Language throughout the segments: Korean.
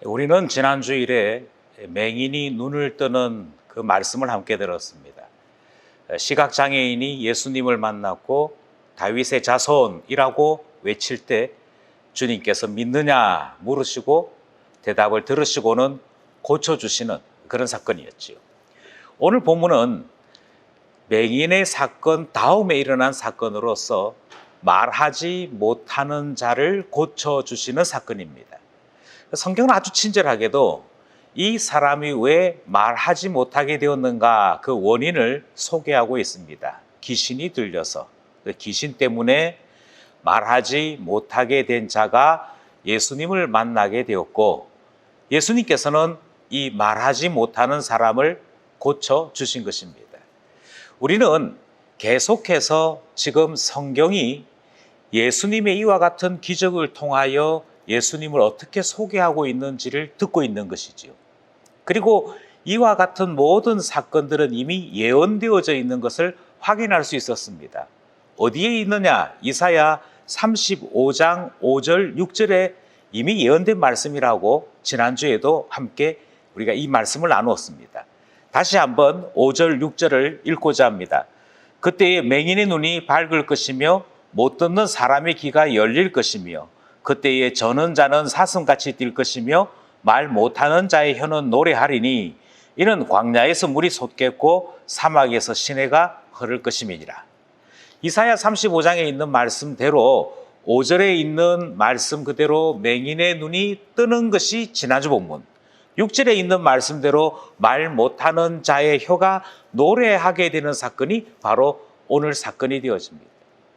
우리는 지난 주일에 맹인이 눈을 뜨는 그 말씀을 함께 들었습니다. 시각장애인이 예수님을 만났고 다윗의 자손이라고 외칠 때 주님께서 믿느냐 물으시고 대답을 들으시고는 고쳐주시는 그런 사건이었지요. 오늘 본문은 맹인의 사건 다음에 일어난 사건으로서 말하지 못하는 자를 고쳐주시는 사건입니다. 성경은 아주 친절하게도 이 사람이 왜 말하지 못하게 되었는가 그 원인을 소개하고 있습니다. 귀신이 들려서 그 귀신 때문에 말하지 못하게 된 자가 예수님을 만나게 되었고 예수님께서는 이 말하지 못하는 사람을 고쳐주신 것입니다. 우리는 계속해서 지금 성경이 예수님의 이와 같은 기적을 통하여 예수님을 어떻게 소개하고 있는지를 듣고 있는 것이지요. 그리고 이와 같은 모든 사건들은 이미 예언되어져 있는 것을 확인할 수 있었습니다. 어디에 있느냐? 이사야 35장 5절 6절에 이미 예언된 말씀이라고 지난주에도 함께 우리가 이 말씀을 나누었습니다. 다시 한번 5절 6절을 읽고자 합니다. 그때에 맹인의 눈이 밝을 것이며 못 듣는 사람의 귀가 열릴 것이며 그때에 저는 자는 사슴같이 뛸 것이며 말 못하는 자의 혀는 노래하리니 이는 광야에서 물이 솟겠고 사막에서 시내가 흐를 것임이니라. 이사야 35장에 있는 말씀대로 5절에 있는 말씀 그대로 맹인의 눈이 뜨는 것이 지난주 본문, 6절에 있는 말씀대로 말 못하는 자의 혀가 노래하게 되는 사건이 바로 오늘 사건이 되어집니다.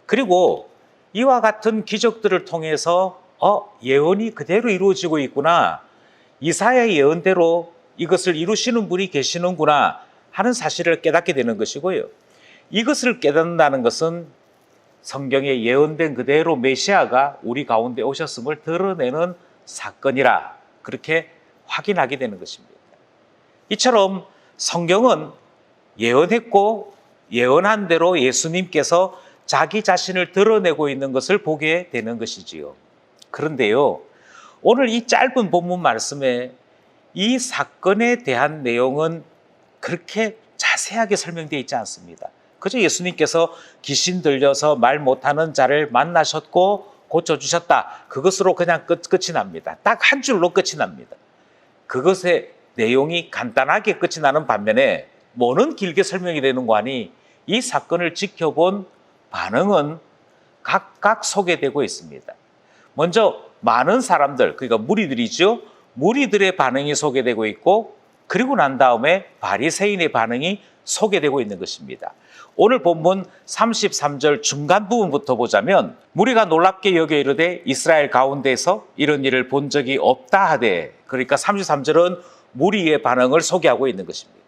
그리고 이와 같은 기적들을 통해서 예언이 그대로 이루어지고 있구나, 이사야의 예언대로 이것을 이루시는 분이 계시는구나 하는 사실을 깨닫게 되는 것이고요. 이것을 깨닫는다는 것은 성경에 예언된 그대로 메시아가 우리 가운데 오셨음을 드러내는 사건이라 그렇게 확인하게 되는 것입니다. 이처럼 성경은 예언했고 예언한 대로 예수님께서 자기 자신을 드러내고 있는 것을 보게 되는 것이지요. 그런데요, 오늘 이 짧은 본문 말씀에 이 사건에 대한 내용은 그렇게 자세하게 설명되어 있지 않습니다. 그저 예수님께서 귀신 들려서 말 못하는 자를 만나셨고 고쳐주셨다, 그것으로 그냥 끝이 납니다. 딱 한 줄로 끝이 납니다. 그것의 내용이 간단하게 끝이 나는 반면에 뭐는 길게 설명이 되는 거 아니, 이 사건을 지켜본 반응은 각각 소개되고 있습니다. 먼저 많은 사람들, 그러니까 무리들이죠. 무리들의 반응이 소개되고 있고 그리고 난 다음에 바리새인의 반응이 소개되고 있는 것입니다. 오늘 본문 33절 중간 부분부터 보자면 무리가 놀랍게 여겨 이르되 이스라엘 가운데에서 이런 일을 본 적이 없다 하되, 그러니까 33절은 무리의 반응을 소개하고 있는 것입니다.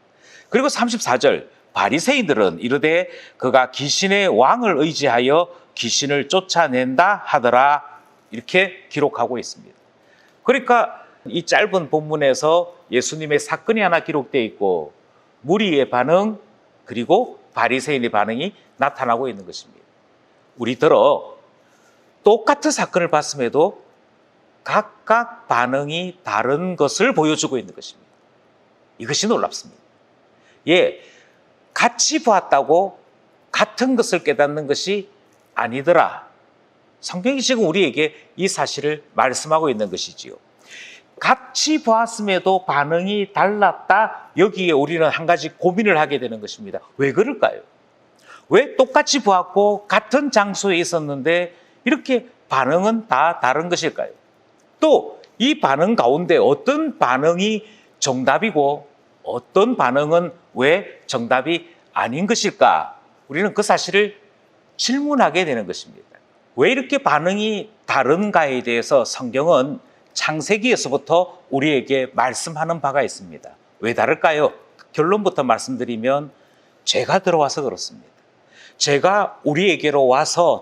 그리고 34절 바리새인들은 이르되 그가 귀신의 왕을 의지하여 귀신을 쫓아낸다 하더라, 이렇게 기록하고 있습니다. 그러니까 이 짧은 본문에서 예수님의 사건이 하나 기록되어 있고 무리의 반응 그리고 바리새인의 반응이 나타나고 있는 것입니다. 우리들어 똑같은 사건을 봤음에도 각각 반응이 다른 것을 보여주고 있는 것입니다. 이것이 놀랍습니다. 같이 보았다고 같은 것을 깨닫는 것이 아니더라. 성경이 지금 우리에게 이 사실을 말씀하고 있는 것이지요. 같이 보았음에도 반응이 달랐다. 여기에 우리는 한 가지 고민을 하게 되는 것입니다. 왜 그럴까요? 왜 똑같이 보았고 같은 장소에 있었는데 이렇게 반응은 다 다른 것일까요? 또 이 반응 가운데 어떤 반응이 정답이고 어떤 반응은 왜 정답이 아닌 것일까? 우리는 그 사실을 질문하게 되는 것입니다. 왜 이렇게 반응이 다른가에 대해서 성경은 창세기에서부터 우리에게 말씀하는 바가 있습니다. 왜 다를까요? 결론부터 말씀드리면 죄가 들어와서 그렇습니다. 죄가 우리에게로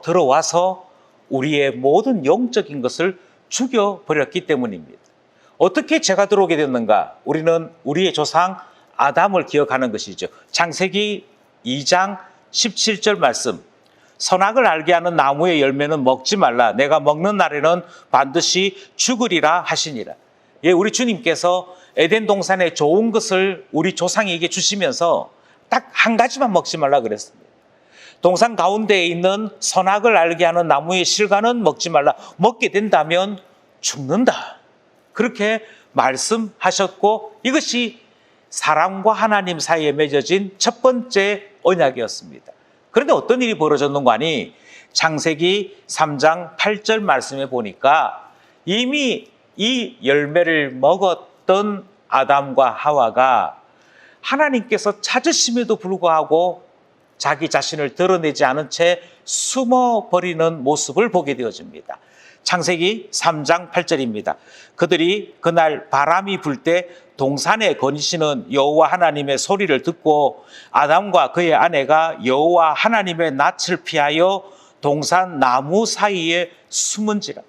들어와서 우리의 모든 영적인 것을 죽여버렸기 때문입니다. 어떻게 죄가 들어오게 됐는가? 우리는 우리의 조상 아담을 기억하는 것이죠. 창세기 2장 17절 말씀, 선악을 알게 하는 나무의 열매는 먹지 말라. 내가 먹는 날에는 반드시 죽으리라 하시니라. 예, 우리 주님께서 에덴 동산의 좋은 것을 우리 조상에게 주시면서 딱 한 가지만 먹지 말라 그랬습니다. 동산 가운데에 있는 선악을 알게 하는 나무의 실과는 먹지 말라. 먹게 된다면 죽는다. 그렇게 말씀하셨고, 이것이 사람과 하나님 사이에 맺어진 첫 번째 언약이었습니다. 그런데 어떤 일이 벌어졌는가 하니 창세기 3장 8절 말씀에 보니까 이미 이 열매를 먹었던 아담과 하와가 하나님께서 찾으심에도 불구하고 자기 자신을 드러내지 않은 채 숨어버리는 모습을 보게 되어집니다. 창세기 3장 8절입니다. 그들이 그날 바람이 불 때 동산에 거니시는 여호와 하나님의 소리를 듣고 아담과 그의 아내가 여호와 하나님의 낯을 피하여 동산 나무 사이에 숨은지라.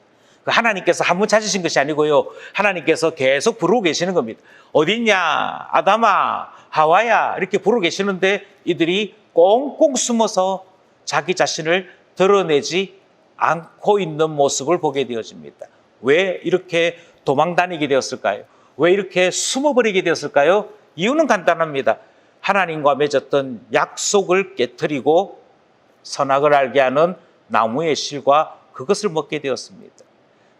하나님께서 한 번 찾으신 것이 아니고요, 하나님께서 계속 부르고 계시는 겁니다. 어딨냐 아담아 하와야 이렇게 부르고 계시는데 이들이 꽁꽁 숨어서 자기 자신을 드러내지 않고 있는 모습을 보게 되어집니다. 왜 이렇게 도망다니게 되었을까요? 왜 이렇게 숨어버리게 되었을까요? 이유는 간단합니다. 하나님과 맺었던 약속을 깨트리고 선악을 알게 하는 나무의 실과 그것을 먹게 되었습니다.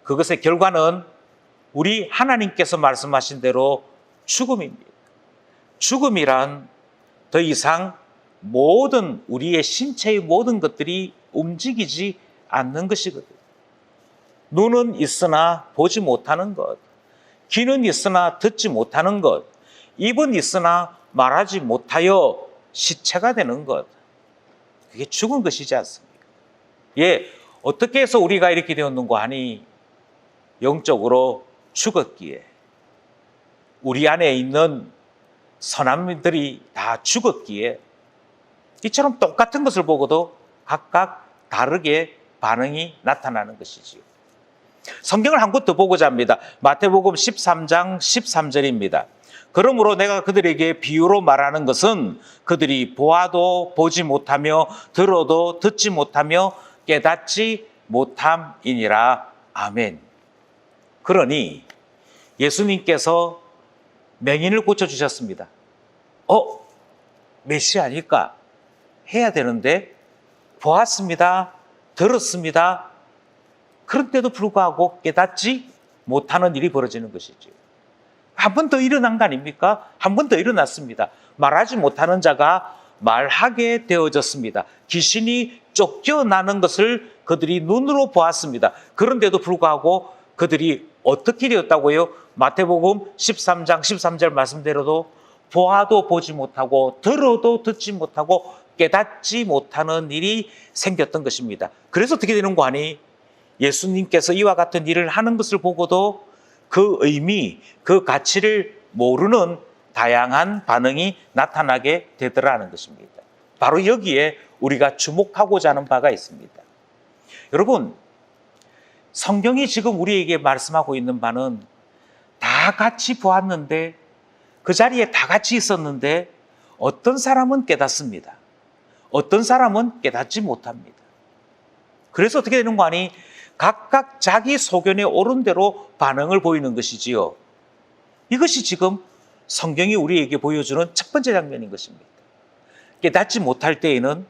그것의 결과는 우리 하나님께서 말씀하신 대로 죽음입니다. 죽음이란 더 이상 모든 우리의 신체의 모든 것들이 움직이지 않는 것이거든요. 눈은 있으나 보지 못하는 것, 귀는 있으나 듣지 못하는 것, 입은 있으나 말하지 못하여 시체가 되는 것, 그게 죽은 것이지 않습니까? 예, 어떻게 해서 우리가 이렇게 되었는가 하니 영적으로 죽었기에 우리 안에 있는 선함들이 다 죽었기에 이처럼 똑같은 것을 보고도 각각 다르게 반응이 나타나는 것이지요. 성경을 한 곳 더 보고자 합니다. 마태복음 13장 13절입니다. 그러므로 내가 그들에게 비유로 말하는 것은 그들이 보아도 보지 못하며 들어도 듣지 못하며 깨닫지 못함이니라. 아멘. 그러니 예수님께서 맹인을 고쳐주셨습니다. 메시아니까 해야 되는데 보았습니다. 들었습니다. 그런데도 불구하고 깨닫지 못하는 일이 벌어지는 것이죠. 한 번 더 일어난 거 아닙니까? 한 번 더 일어났습니다. 말하지 못하는 자가 말하게 되어졌습니다. 귀신이 쫓겨나는 것을 그들이 눈으로 보았습니다. 그런데도 불구하고 그들이 어떻게 되었다고요? 마태복음 13장 13절 말씀대로도 보아도 보지 못하고 들어도 듣지 못하고 깨닫지 못하는 일이 생겼던 것입니다. 그래서 어떻게 되는 거 아니? 예수님께서 이와 같은 일을 하는 것을 보고도 그 의미, 그 가치를 모르는 다양한 반응이 나타나게 되더라는 것입니다. 바로 여기에 우리가 주목하고자 하는 바가 있습니다. 여러분, 성경이 지금 우리에게 말씀하고 있는 바는 다 같이 보았는데, 그 자리에 다 같이 있었는데 어떤 사람은 깨닫습니다. 어떤 사람은 깨닫지 못합니다. 그래서 어떻게 되는 거 아니? 각각 자기 소견에 옳은 대로 반응을 보이는 것이지요. 이것이 지금 성경이 우리에게 보여주는 첫 번째 장면인 것입니다. 깨닫지 못할 때에는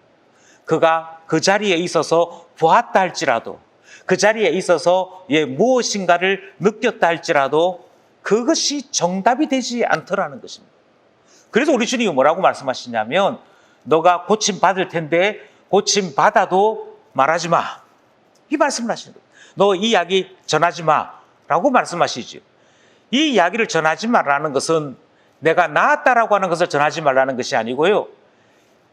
그가 그 자리에 있어서 보았다 할지라도, 그 자리에 있어서 무엇인가를 느꼈다 할지라도 그것이 정답이 되지 않더라는 것입니다. 그래서 우리 주님이 뭐라고 말씀하시냐면, 너가 고침받을 텐데 고침받아도 말하지 마, 이 말씀을 하시는 거예요. 너 이 이야기 전하지 마라고 말씀하시죠. 이 이야기를 전하지 말라는 것은 내가 나았다라고 하는 것을 전하지 말라는 것이 아니고요,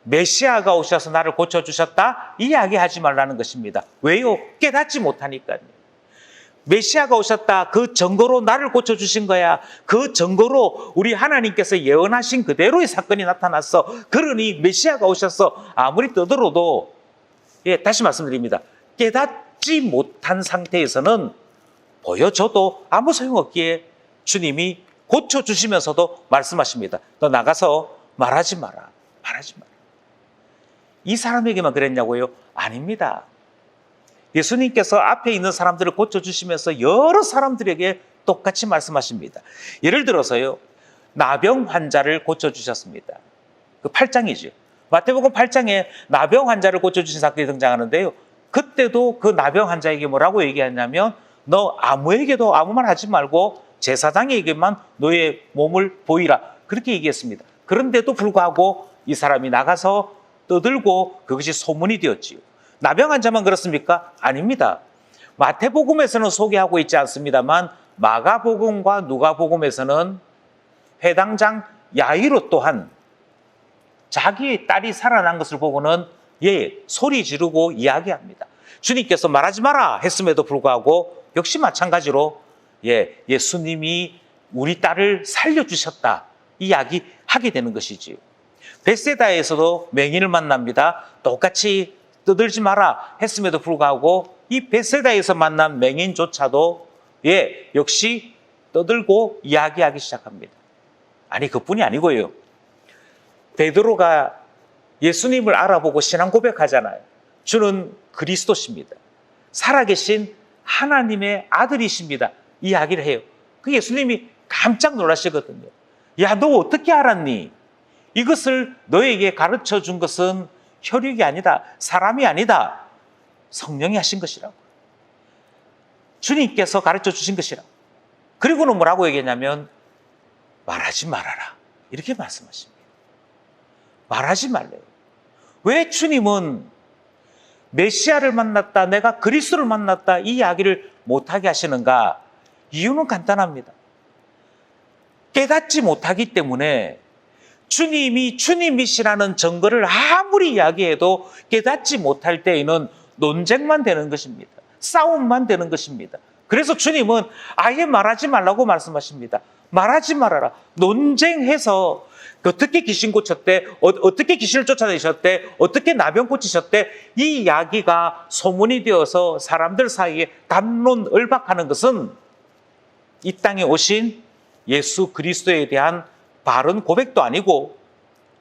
메시아가 오셔서 나를 고쳐주셨다 이 이야기하지 말라는 것입니다. 왜요? 깨닫지 못하니까요. 메시아가 오셨다, 그 증거로 나를 고쳐주신 거야. 그 증거로 우리 하나님께서 예언하신 그대로의 사건이 나타났어. 그러니 메시아가 오셔서 아무리 떠들어도, 다시 말씀드립니다, 깨닫지 못한 상태에서는 보여줘도 아무 소용없기에 주님이 고쳐주시면서도 말씀하십니다. 너 나가서 말하지 마라. 말하지 마라. 이 사람에게만 그랬냐고요? 아닙니다. 예수님께서 앞에 있는 사람들을 고쳐주시면서 여러 사람들에게 똑같이 말씀하십니다. 예를 들어서요, 나병 환자를 고쳐주셨습니다. 그 8장이죠. 마태복음 8장에 나병 환자를 고쳐주신 사건이 등장하는데요. 그때도 그 나병 환자에게 뭐라고 얘기하냐면, 너 아무에게도 아무 말 하지 말고 제사장에게만 너의 몸을 보이라. 그렇게 얘기했습니다. 그런데도 불구하고 이 사람이 나가서 떠들고 그것이 소문이 되었지요. 나병 환자만 그렇습니까? 아닙니다. 마태복음에서는 소개하고 있지 않습니다만 마가복음과 누가복음에서는 회당장 야이로 또한 자기의 딸이 살아난 것을 보고는 소리 지르고 이야기합니다. 주님께서 말하지 마라 했음에도 불구하고 역시 마찬가지로 예수님이 우리 딸을 살려주셨다 이야기하게 되는 것이지요. 벳세다에서도 맹인을 만납니다. 똑같이 떠들지 마라 했음에도 불구하고 이 벳세다에서 만난 맹인조차도 역시 떠들고 이야기하기 시작합니다. 아니, 그뿐이 아니고요. 베드로가 예수님을 알아보고 신앙 고백하잖아요. 주는 그리스도십니다. 살아계신 하나님의 아들이십니다. 이야기를 해요. 그 예수님이 깜짝 놀라시거든요. 야, 너 어떻게 알았니? 이것을 너에게 가르쳐 준 것은 혈육이 아니다. 사람이 아니다. 성령이 하신 것이라고. 주님께서 가르쳐 주신 것이라고. 그리고는 뭐라고 얘기했냐면 말하지 말아라. 이렇게 말씀하십니다. 말하지 말래요. 왜 주님은 메시아를 만났다, 내가 그리스도를 만났다 이 이야기를 못하게 하시는가? 이유는 간단합니다. 깨닫지 못하기 때문에 주님이 주님이시라는 증거를 아무리 이야기해도 깨닫지 못할 때에는 논쟁만 되는 것입니다. 싸움만 되는 것입니다. 그래서 주님은 아예 말하지 말라고 말씀하십니다. 말하지 말아라. 논쟁해서 어떻게 귀신 고쳤대? 어떻게 귀신을 쫓아내셨대? 어떻게 나병 고치셨대? 이 이야기가 소문이 되어서 사람들 사이에 담론을박하는 것은 이 땅에 오신 예수 그리스도에 대한 바른 고백도 아니고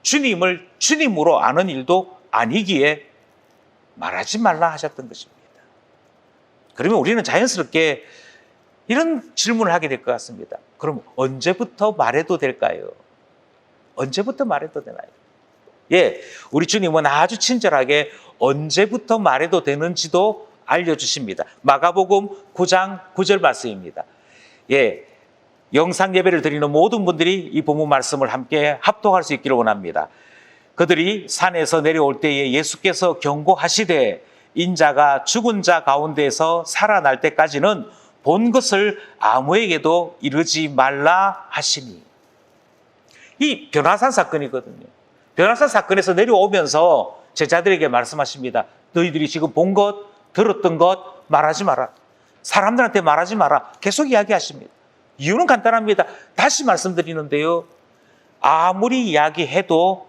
주님을 주님으로 아는 일도 아니기에 말하지 말라 하셨던 것입니다. 그러면 우리는 자연스럽게 이런 질문을 하게 될 것 같습니다. 그럼 언제부터 말해도 될까요? 언제부터 말해도 되나요? 우리 주님은 아주 친절하게 언제부터 말해도 되는지도 알려주십니다. 마가복음 9장 9절 말씀입니다. 영상 예배를 드리는 모든 분들이 이 본문 말씀을 함께 합독할 수 있기를 원합니다. 그들이 산에서 내려올 때에 예수께서 경고하시되 인자가 죽은 자 가운데에서 살아날 때까지는 본 것을 아무에게도 이르지 말라 하시니. 이 변화산 사건이거든요. 변화산 사건에서 내려오면서 제자들에게 말씀하십니다. 너희들이 지금 본 것, 들었던 것 말하지 마라. 사람들한테 말하지 마라. 계속 이야기하십니다. 이유는 간단합니다. 다시 말씀드리는데요. 아무리 이야기해도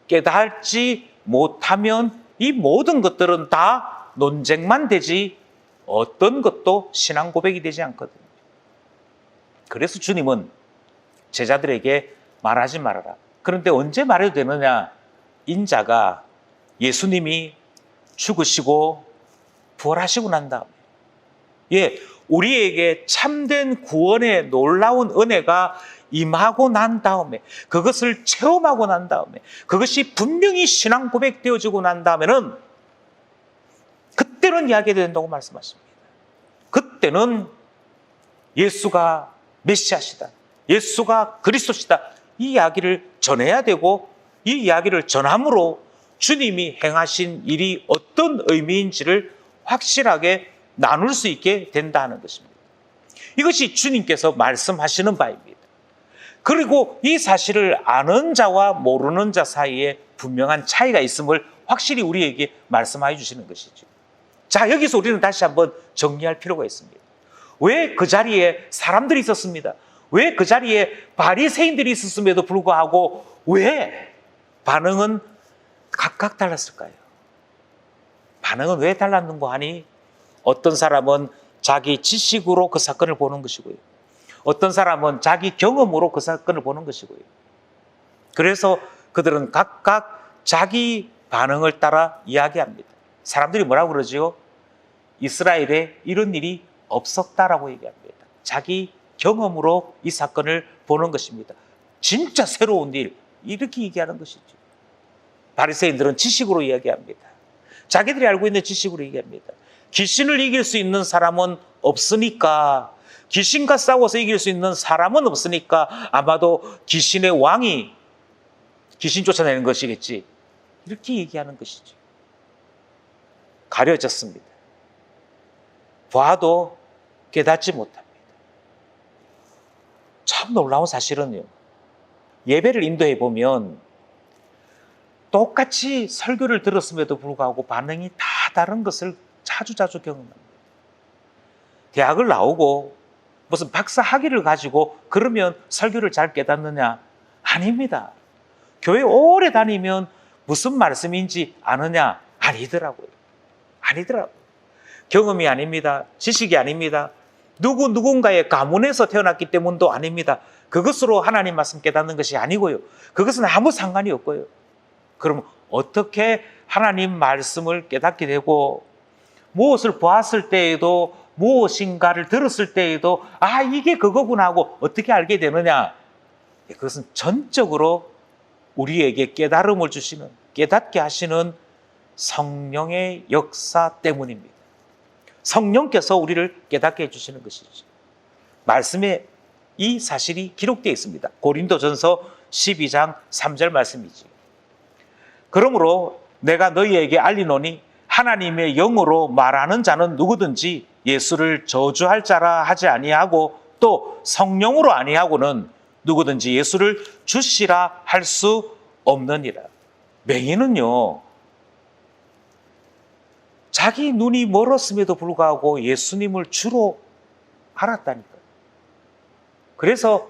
깨닫지 못하면 이 모든 것들은 다 논쟁만 되지 어떤 것도 신앙 고백이 되지 않거든요. 그래서 주님은 제자들에게 말하지 말아라. 그런데 언제 말해도 되느냐? 인자가 예수님이 죽으시고 부활하시고 난 다음에 우리에게 참된 구원의 놀라운 은혜가 임하고 난 다음에 그것을 체험하고 난 다음에 그것이 분명히 신앙 고백되어지고 난 다음에는 그때는 이야기해야 된다고 말씀하십니다. 그때는 예수가 메시아시다. 예수가 그리스도시다. 이 이야기를 전해야 되고 이 이야기를 전함으로 주님이 행하신 일이 어떤 의미인지를 확실하게 나눌 수 있게 된다는 것입니다. 이것이 주님께서 말씀하시는 바입니다. 그리고 이 사실을 아는 자와 모르는 자 사이에 분명한 차이가 있음을 확실히 우리에게 말씀해 주시는 것이죠. 자, 여기서 우리는 다시 한번 정리할 필요가 있습니다. 왜 그 자리에 사람들이 있었습니다. 왜 그 자리에 바리새인들이 있었음에도 불구하고 왜 반응은 각각 달랐을까요? 반응은 왜 달랐는가 하니 어떤 사람은 자기 지식으로 그 사건을 보는 것이고요. 어떤 사람은 자기 경험으로 그 사건을 보는 것이고요. 그래서 그들은 각각 자기 반응을 따라 이야기합니다. 사람들이 뭐라고 그러지요? 이스라엘에 이런 일이 없었다라고 얘기합니다. 자기 경험으로 이 사건을 보는 것입니다. 진짜 새로운 일, 이렇게 얘기하는 것이죠. 바리새인들은 지식으로 이야기합니다. 자기들이 알고 있는 지식으로 얘기합니다. 귀신을 이길 수 있는 사람은 없으니까, 귀신과 싸워서 이길 수 있는 사람은 없으니까 아마도 귀신의 왕이 귀신 쫓아내는 것이겠지, 이렇게 얘기하는 것이죠. 가려졌습니다. 봐도 깨닫지 못합니다. 참 놀라운 사실은요, 예배를 인도해 보면 똑같이 설교를 들었음에도 불구하고 반응이 다 다른 것을 자주 경험합니다. 대학을 나오고 무슨 박사 학위를 가지고 그러면 설교를 잘 깨닫느냐? 아닙니다. 교회 오래 다니면 무슨 말씀인지 아느냐? 아니더라고요. 경험이 아닙니다. 지식이 아닙니다. 누군가의 가문에서 태어났기 때문도 아닙니다. 그것으로 하나님 말씀 깨닫는 것이 아니고요. 그것은 아무 상관이 없고요. 그럼 어떻게 하나님 말씀을 깨닫게 되고, 무엇을 보았을 때에도, 무엇인가를 들었을 때에도 아, 이게 그거구나 하고 어떻게 알게 되느냐? 그것은 전적으로 우리에게 깨달음을 주시는, 깨닫게 하시는 성령의 역사 때문입니다. 성령께서 우리를 깨닫게 해주시는 것이죠. 말씀에 이 사실이 기록되어 있습니다. 고린도전서 12장 3절 말씀이지. 그러므로 내가 너희에게 알리노니 하나님의 영으로 말하는 자는 누구든지 예수를 저주할 자라 하지 아니하고 또 성령으로 아니하고는 누구든지 예수를 주시라 할 수 없느니라. 맹인은요, 자기 눈이 멀었음에도 불구하고 예수님을 주로 알았다니까요. 그래서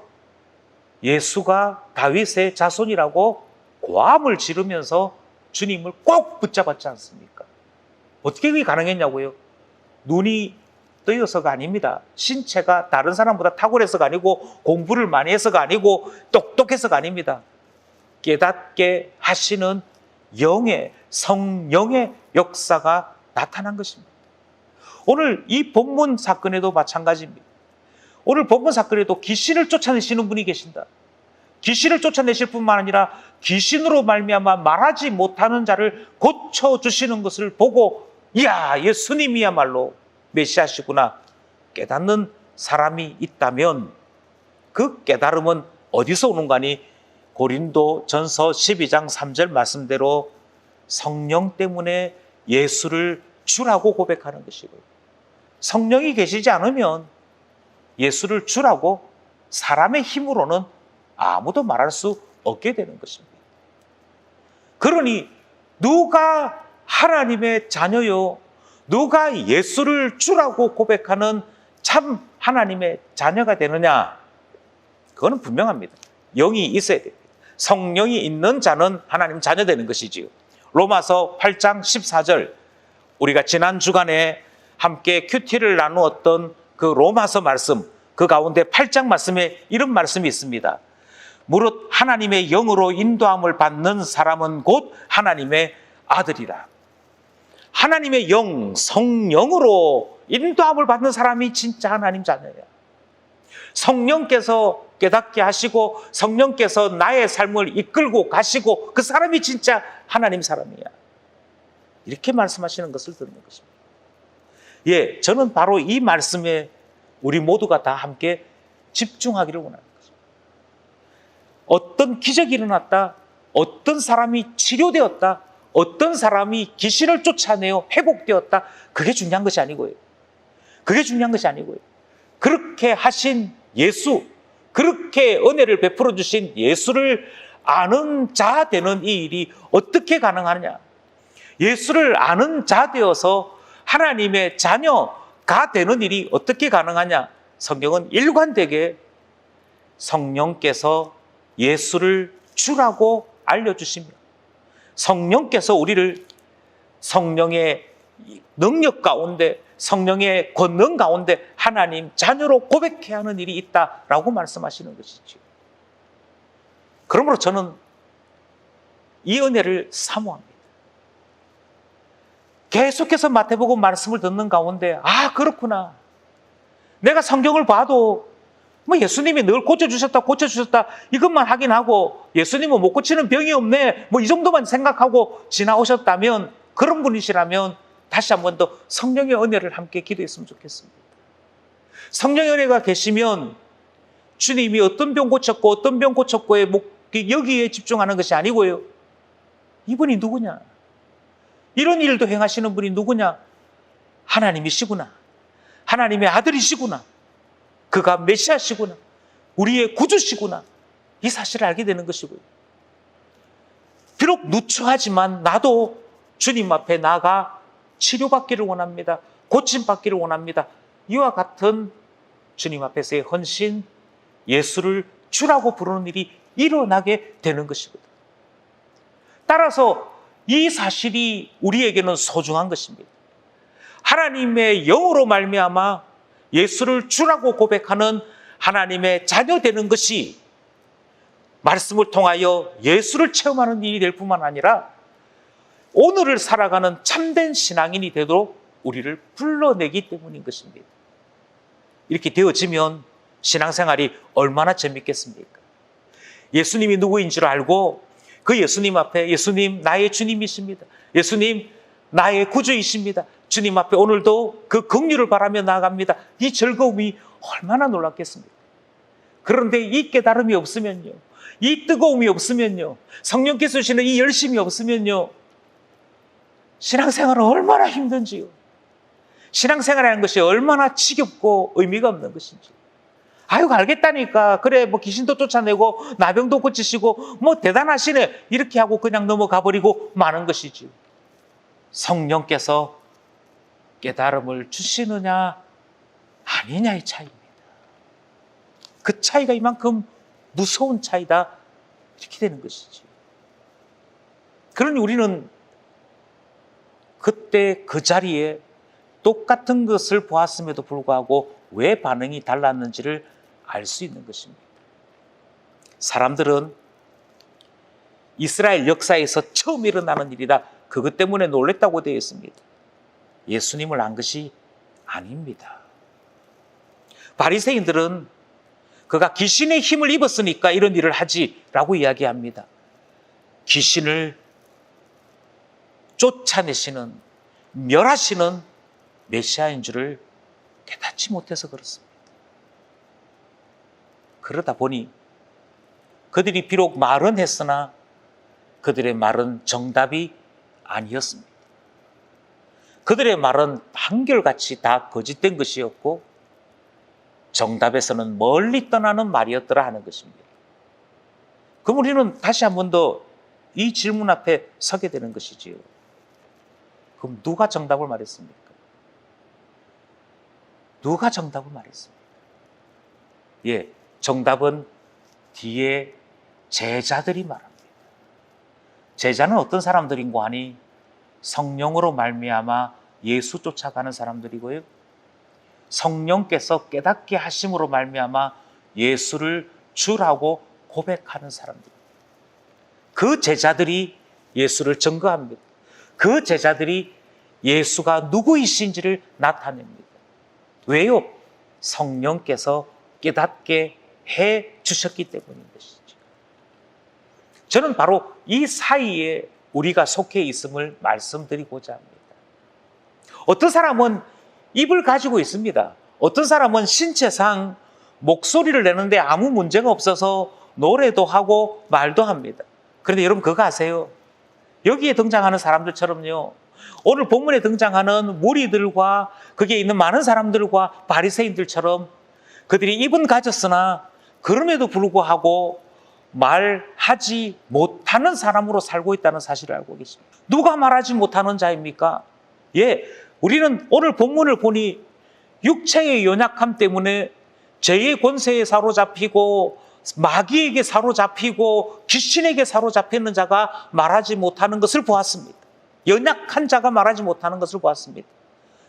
예수가 다윗의 자손이라고 고함을 지르면서 주님을 꼭 붙잡았지 않습니까? 어떻게 그게 가능했냐고요? 눈이 뜨여서가 아닙니다. 신체가 다른 사람보다 탁월해서가 아니고 공부를 많이 해서가 아니고 똑똑해서가 아닙니다. 깨닫게 하시는 성령의 역사가 나타난 것입니다. 오늘 이 본문 사건에도 마찬가지입니다. 오늘 본문 사건에도 귀신을 쫓아내시는 분이 계신다. 귀신을 쫓아내실 뿐만 아니라 귀신으로 말미암아 말하지 못하는 자를 고쳐주시는 것을 보고, 이야, 예수님이야말로 메시아시구나 깨닫는 사람이 있다면 그 깨달음은 어디서 오는 거니? 고린도전서 12장 3절 말씀대로 성령 때문에 예수를 주라고 고백하는 것이고요. 성령이 계시지 않으면 예수를 주라고 사람의 힘으로는 아무도 말할 수 없게 되는 것입니다. 그러니 누가 하나님의 자녀요, 누가 예수를 주라고 고백하는 참 하나님의 자녀가 되느냐? 그거는 분명합니다. 영이 있어야 됩니다. 성령이 있는 자는 하나님 자녀 되는 것이지요. 로마서 8장 14절, 우리가 지난 주간에 함께 큐티를 나누었던 그 로마서 말씀, 그 가운데 8장 말씀에 이런 말씀이 있습니다. 무릇 하나님의 영으로 인도함을 받는 사람은 곧 하나님의 아들이라. 하나님의 영, 성령으로 인도함을 받는 사람이 진짜 하나님 자녀야. 성령께서 깨닫게 하시고 성령께서 나의 삶을 이끌고 가시고 그 사람이 진짜 하나님 사람이야. 이렇게 말씀하시는 것을 듣는 것입니다. 예, 저는 바로 이 말씀에 우리 모두가 다 함께 집중하기를 원하는 것입니다. 어떤 기적이 일어났다, 어떤 사람이 치료되었다, 어떤 사람이 귀신을 쫓아내어 회복되었다, 그게 중요한 것이 아니고요. 그게 중요한 것이 아니고요. 그렇게 하신 예수, 그렇게 은혜를 베풀어 주신 예수를 아는 자 되는 이 일이 어떻게 가능하냐? 예수를 아는 자 되어서 하나님의 자녀가 되는 일이 어떻게 가능하냐? 성경은 일관되게 성령께서 예수를 주라고 알려주시며 성령께서 우리를 성령의 능력 가운데, 성령의 권능 가운데 하나님 자녀로 고백해야 하는 일이 있다라고 말씀하시는 것이죠. 그러므로 저는 이 은혜를 사모합니다. 계속해서 마태복음 말씀을 듣는 가운데 아, 그렇구나. 내가 성경을 봐도 뭐 예수님이 늘 고쳐주셨다 이것만 하긴 하고 예수님은 못 고치는 병이 없네 뭐 이 정도만 생각하고 지나오셨다면, 그런 분이시라면 다시 한 번 더 성령의 은혜를 함께 기도했으면 좋겠습니다. 성령의 은혜가 계시면 주님이 어떤 병 고쳤고에 여기에 집중하는 것이 아니고요. 이분이 누구냐? 이런 일도 행하시는 분이 누구냐? 하나님이시구나. 하나님의 아들이시구나. 그가 메시아시구나. 우리의 구주시구나. 이 사실을 알게 되는 것이고요. 비록 누추하지만 나도 주님 앞에 나가 치료받기를 원합니다. 고침받기를 원합니다. 이와 같은 주님 앞에서의 헌신, 예수를 주라고 부르는 일이 일어나게 되는 것이거든요. 따라서 이 사실이 우리에게는 소중한 것입니다. 하나님의 영으로 말미암아 예수를 주라고 고백하는 하나님의 자녀 되는 것이 말씀을 통하여 예수를 체험하는 일이 될 뿐만 아니라 오늘을 살아가는 참된 신앙인이 되도록 우리를 불러내기 때문인 것입니다. 이렇게 되어지면 신앙생활이 얼마나 재밌겠습니까? 예수님이 누구인 줄 알고 그 예수님 앞에, 예수님 나의 주님이십니다. 예수님 나의 구주이십니다. 주님 앞에 오늘도 그 긍휼을 바라며 나아갑니다. 이 즐거움이 얼마나 놀랍겠습니까? 그런데 이 깨달음이 없으면요, 이 뜨거움이 없으면요, 성령께서 주시는 이 열심이 없으면요, 신앙생활은 얼마나 힘든지요. 신앙생활이라는 것이 얼마나 지겹고 의미가 없는 것인지. 아유, 알겠다니까. 그래, 뭐 귀신도 쫓아내고 나병도 고치시고 뭐 대단하시네. 이렇게 하고 그냥 넘어가 버리고 마는 것이지. 성령께서 깨달음을 주시느냐 아니냐의 차이입니다. 그 차이가 이만큼 무서운 차이다. 이렇게 되는 것이지. 그러니 우리는 그때 그 자리에 똑같은 것을 보았음에도 불구하고 왜 반응이 달랐는지를 알 수 있는 것입니다. 사람들은 이스라엘 역사에서 처음 일어나는 일이다, 그것 때문에 놀랬다고 되어 있습니다. 예수님을 안 것이 아닙니다. 바리새인들은 그가 귀신의 힘을 입었으니까 이런 일을 하지라고 이야기합니다. 귀신을 쫓아내시는, 멸하시는 메시아인 줄을 깨닫지 못해서 그렇습니다. 그러다 보니 그들이 비록 말은 했으나 그들의 말은 정답이 아니었습니다. 그들의 말은 한결같이 다 거짓된 것이었고 정답에서는 멀리 떠나는 말이었더라 하는 것입니다. 그럼 우리는 다시 한 번 더 이 질문 앞에 서게 되는 것이지요. 그럼 누가 정답을 말했습니까? 누가 정답을 말했습니까? 예, 정답은 뒤에 제자들이 말합니다. 제자는 어떤 사람들인고 하니 성령으로 말미암아 예수 쫓아가는 사람들이고요, 성령께서 깨닫게 하심으로 말미암아 예수를 주라고 고백하는 사람들. 그 제자들이 예수를 증거합니다. 그 제자들이 예수가 누구이신지를 나타냅니다. 왜요? 성령께서 깨닫게 해 주셨기 때문인 것이죠. 저는 바로 이 사이에 우리가 속해 있음을 말씀드리고자 합니다. 어떤 사람은 입을 가지고 있습니다. 어떤 사람은 신체상 목소리를 내는데 아무 문제가 없어서 노래도 하고 말도 합니다. 그런데 여러분 그거 아세요? 여기에 등장하는 사람들처럼요, 오늘 본문에 등장하는 무리들과 거기에 있는 많은 사람들과 바리새인들처럼 그들이 입은 가졌으나 그럼에도 불구하고 말하지 못하는 사람으로 살고 있다는 사실을 알고 계십니다. 누가 말하지 못하는 자입니까? 예, 우리는 오늘 본문을 보니 육체의 연약함 때문에 죄의 권세에 사로잡히고 마귀에게 사로잡히고 귀신에게 사로잡히는 자가 말하지 못하는 것을 보았습니다. 연약한 자가 말하지 못하는 것을 보았습니다.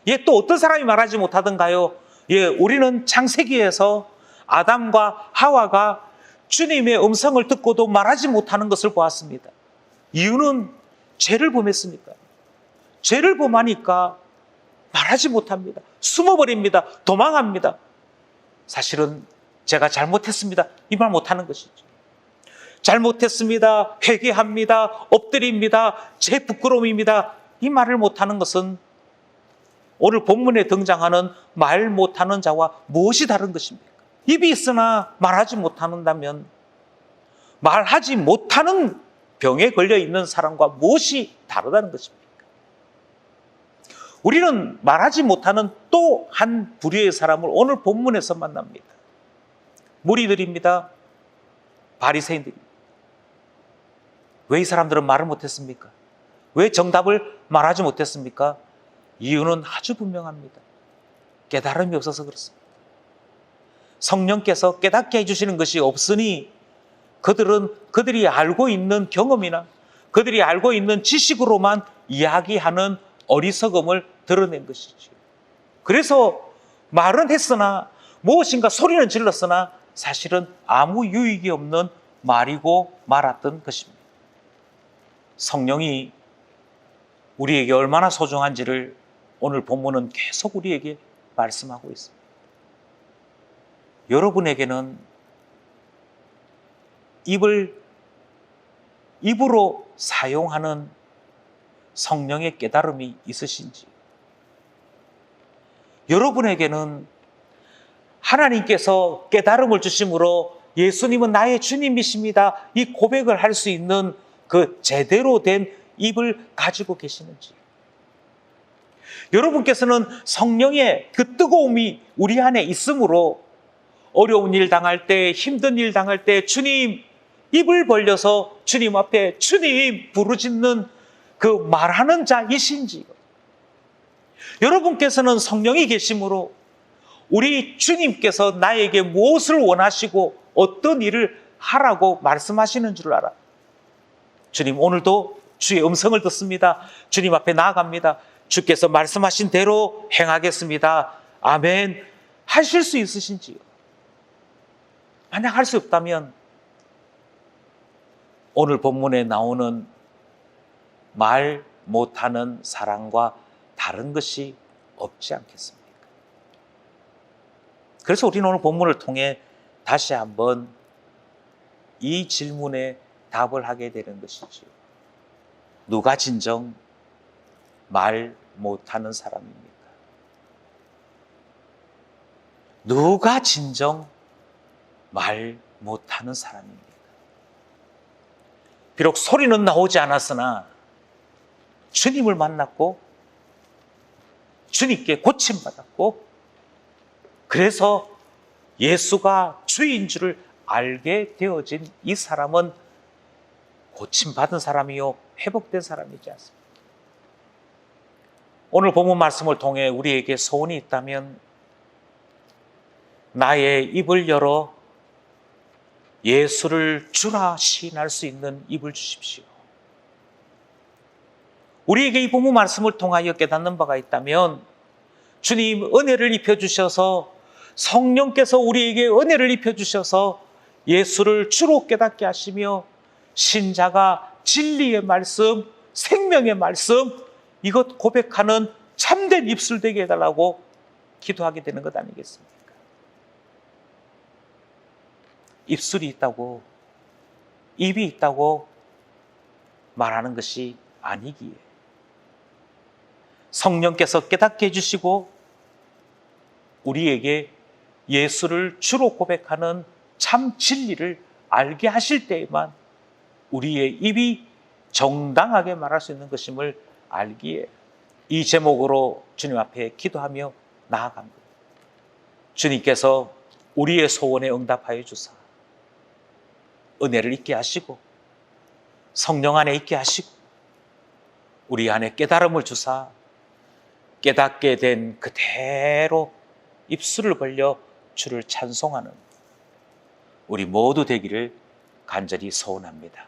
예, 또 어떤 사람이 말하지 못하던가요? 예, 우리는 창세기에서 아담과 하와가 주님의 음성을 듣고도 말하지 못하는 것을 보았습니다. 이유는 죄를 범했으니까. 죄를 범하니까 말하지 못합니다. 숨어버립니다. 도망합니다. 사실은 제가 잘못했습니다. 이 말 못하는 것이죠. 잘못했습니다. 회개합니다. 엎드립니다. 제 부끄러움입니다. 이 말을 못하는 것은 오늘 본문에 등장하는 말 못하는 자와 무엇이 다른 것입니까? 입이 있으나 말하지 못한다면 말하지 못하는 병에 걸려 있는 사람과 무엇이 다르다는 것입니까? 우리는 말하지 못하는 또 한 부류의 사람을 오늘 본문에서 만납니다. 무리들입니다. 바리새인들입니다. 왜 이 사람들은 말을 못했습니까? 왜 정답을 말하지 못했습니까? 이유는 아주 분명합니다. 깨달음이 없어서 그렇습니다. 성령께서 깨닫게 해주시는 것이 없으니 그들이 알고 있는 경험이나 그들이 알고 있는 지식으로만 이야기하는 어리석음을 드러낸 것이죠. 그래서 말은 했으나 무엇인가 소리는 질렀으나 사실은 아무 유익이 없는 말이고 말았던 것입니다. 성령이 우리에게 얼마나 소중한지를 오늘 본문은 계속 우리에게 말씀하고 있습니다. 여러분에게는 입으로 사용하는 성령의 깨달음이 있으신지, 여러분에게는 하나님께서 깨달음을 주심으로 예수님은 나의 주님이십니다, 이 고백을 할 수 있는 그 제대로 된 입을 가지고 계시는지, 여러분께서는 성령의 그 뜨거움이 우리 안에 있으므로 어려운 일 당할 때, 힘든 일 당할 때 주님, 입을 벌려서 주님 앞에 주님 부르짖는 그 말하는 자이신지, 여러분께서는 성령이 계심으로 우리 주님께서 나에게 무엇을 원하시고 어떤 일을 하라고 말씀하시는 줄 알아. 주님, 오늘도 주의 음성을 듣습니다. 주님 앞에 나아갑니다. 주께서 말씀하신 대로 행하겠습니다. 아멘. 하실 수 있으신지요? 만약 할 수 없다면 오늘 본문에 나오는 말 못하는 사람과 다른 것이 없지 않겠습니까? 그래서 우리는 오늘 본문을 통해 다시 한번 이 질문에 답을 하게 되는 것이죠. 누가 진정 말 못하는 사람입니까? 누가 진정 말 못하는 사람입니까? 비록 소리는 나오지 않았으나 주님을 만났고 주님께 고침받았고 그래서 예수가 주인 줄을 알게 되어진 이 사람은 고침받은 사람이요 회복된 사람이지 않습니까? 오늘 본문 말씀을 통해 우리에게 소원이 있다면 나의 입을 열어 예수를 주라 시인할 수 있는 입을 주십시오. 우리에게 이 본문 말씀을 통하여 깨닫는 바가 있다면 주님 은혜를 입혀주셔서 성령께서 우리에게 은혜를 입혀주셔서 예수를 주로 깨닫게 하시며 신자가 진리의 말씀, 생명의 말씀 이것 고백하는 참된 입술 되게 해달라고 기도하게 되는 것 아니겠습니까? 입술이 있다고, 입이 있다고 말하는 것이 아니기에 성령께서 깨닫게 해주시고 우리에게 예수를 주로 고백하는 참 진리를 알게 하실 때에만 우리의 입이 정당하게 말할 수 있는 것임을 알기에 이 제목으로 주님 앞에 기도하며 나아갑니다. 주님께서 우리의 소원에 응답하여 주사 은혜를 있게 하시고 성령 안에 있게 하시고 우리 안에 깨달음을 주사 깨닫게 된 그대로 입술을 벌려 주를 찬송하는 우리 모두 되기를 간절히 소원합니다.